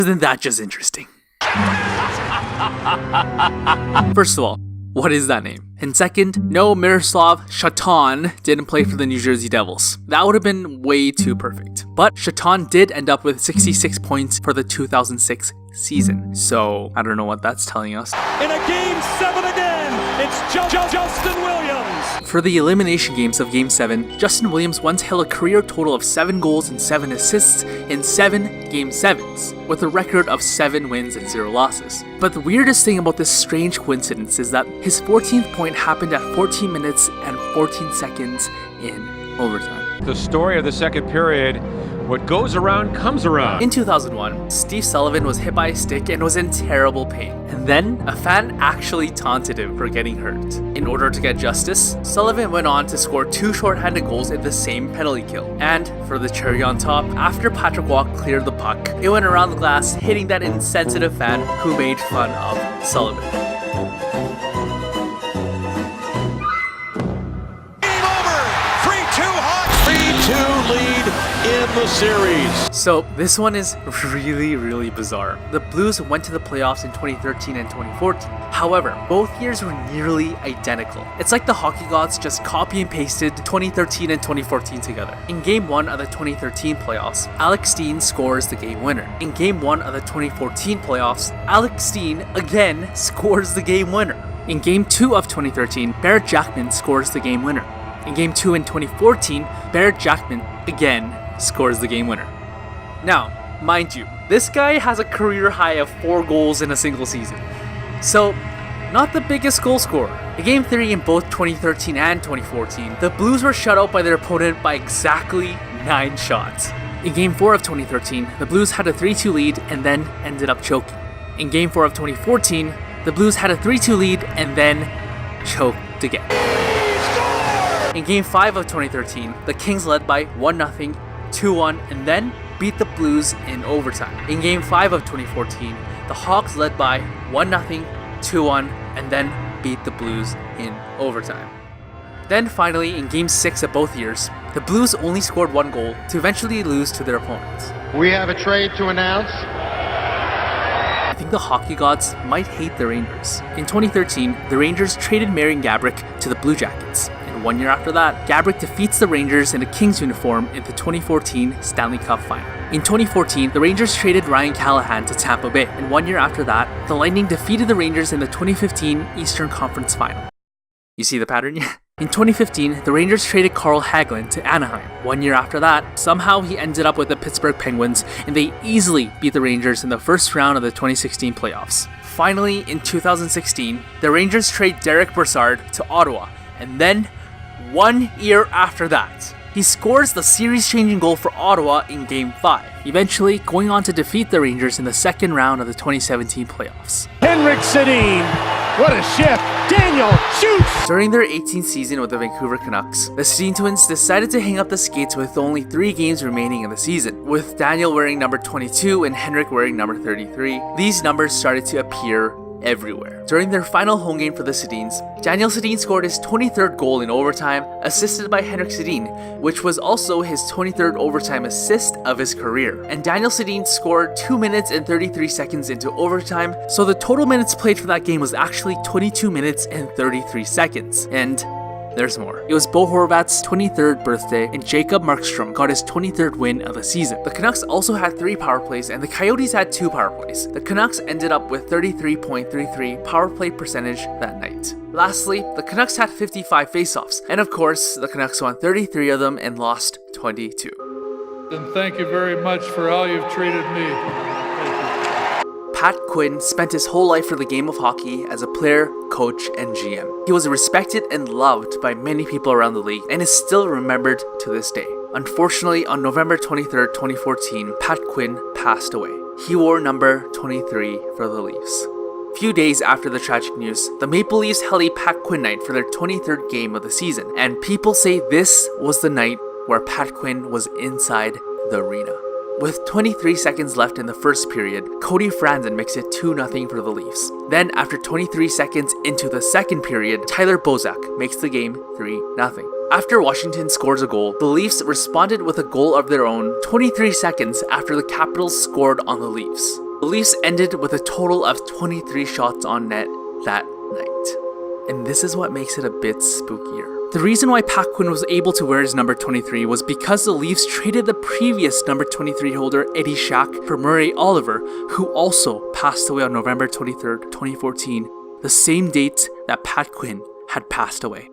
Isn't that just interesting? First of all, what is that name? And second, no, Miroslav Shaton didn't play for the New Jersey Devils. That would have been way too perfect. But Shaton did end up with 66 points for the 2006 season. So, I don't know what that's telling us. In a Game 7 again, it's Justin Williams. For the elimination games of Game 7, Justin Williams once held a career total of 7 goals and 7 assists in 7 Game 7s, with a record of 7 wins and 0 losses. But the weirdest thing about this strange coincidence is that his 14th point happened at 14 minutes and 14 seconds in overtime. The story of the second period, what goes around comes around. In 2001, Steve Sullivan was hit by a stick and was in terrible pain. And then, a fan actually taunted him for getting hurt. In order to get justice, Sullivan went on to score 2 shorthanded goals in the same penalty kill. And, for the cherry on top, after Patrick Waugh cleared the puck, it went around the glass, hitting that insensitive fan who made fun of Sullivan. Game over. 3-2 Hawks. 3-2 lead in the series. So this one is really bizarre. The Blues went to the playoffs in 2013 and 2014. However, both years were nearly identical. It's like the hockey gods just copy and pasted 2013 and 2014 together. In Game 1 of the 2013 playoffs, Alex Steen scores the game winner. In Game 1 of the 2014 playoffs, Alex Steen again scores the game winner. In Game 2 of 2013, Barrett Jackman scores the game winner. In Game 2 in 2014, Barrett Jackman again scores the game winner. Now, mind you, this guy has a career high of 4 goals in a single season. So, not the biggest goal scorer. In Game 3 in both 2013 and 2014, the Blues were shut out by their opponent by exactly 9 shots. In Game 4 of 2013, the Blues had a 3-2 lead and then ended up choking. In Game 4 of 2014, the Blues had a 3-2 lead and then choked again. In Game 5 of 2013, the Kings led by 1-0, 2-1, and then beat the Blues in overtime. In Game 5 of 2014, the Hawks led by 1-0, 2-1, and then beat the Blues in overtime. Then finally, in Game 6 of both years, the Blues only scored 1 goal to eventually lose to their opponents. We have a trade to announce. I think the hockey gods might hate the Rangers. In 2013, the Rangers traded Marian Gaborik to the Blue Jackets. 1 year after that, Gaborik defeats the Rangers in a Kings uniform in the 2014 Stanley Cup Final. In 2014, the Rangers traded Ryan Callahan to Tampa Bay, and 1 year after that, the Lightning defeated the Rangers in the 2015 Eastern Conference Final. You see the pattern? In 2015, the Rangers traded Carl Hagelin to Anaheim. 1 year after that, somehow he ended up with the Pittsburgh Penguins, and they easily beat the Rangers in the first round of the 2016 playoffs. Finally, in 2016, the Rangers trade Derek Brassard to Ottawa, and then 1 year after that, he scores the series-changing goal for Ottawa in Game 5, eventually going on to defeat the Rangers in the second round of the 2017 playoffs. Henrik Sedin. What a shift. Daniel shoots. During their 18th season with the Vancouver Canucks, the Sedin twins decided to hang up the skates with only 3 games remaining in the season, with Daniel wearing number 22 and Henrik wearing number 33. These numbers started to appear everywhere. During their final home game for the Sedins, Daniel Sedin scored his 23rd goal in overtime, assisted by Henrik Sedin, which was also his 23rd overtime assist of his career. And Daniel Sedin scored 2 minutes and 33 seconds into overtime, so the total minutes played for that game was actually 22 minutes and 33 seconds. And there's more. It was Bo Horvat's 23rd birthday, and Jacob Markstrom got his 23rd win of the season. The Canucks also had 3 power plays, and the Coyotes had 2 power plays. The Canucks ended up with 33.33 power play percentage that night. Lastly, the Canucks had 55 faceoffs, and of course, the Canucks won 33 of them and lost 22. And thank you very much for how you've treated me. Pat Quinn spent his whole life for the game of hockey as a player, coach, and GM. He was respected and loved by many people around the league and is still remembered to this day. Unfortunately, on November 23, 2014, Pat Quinn passed away. He wore number 23 for the Leafs. Few days after the tragic news, the Maple Leafs held a Pat Quinn night for their 23rd game of the season, and people say this was the night where Pat Quinn was inside the arena. With 23 seconds left in the first period, Cody Franzen makes it 2-0 for the Leafs. Then, after 23 seconds into the second period, Tyler Bozak makes the game 3-0. After Washington scores a goal, the Leafs responded with a goal of their own 23 seconds after the Capitals scored on the Leafs. The Leafs ended with a total of 23 shots on net that night. And this is what makes it a bit spookier. The reason why Pat Quinn was able to wear his number 23 was because the Leafs traded the previous number 23 holder Eddie Shack for Murray Oliver, who also passed away on November 23rd, 2014, the same date that Pat Quinn had passed away.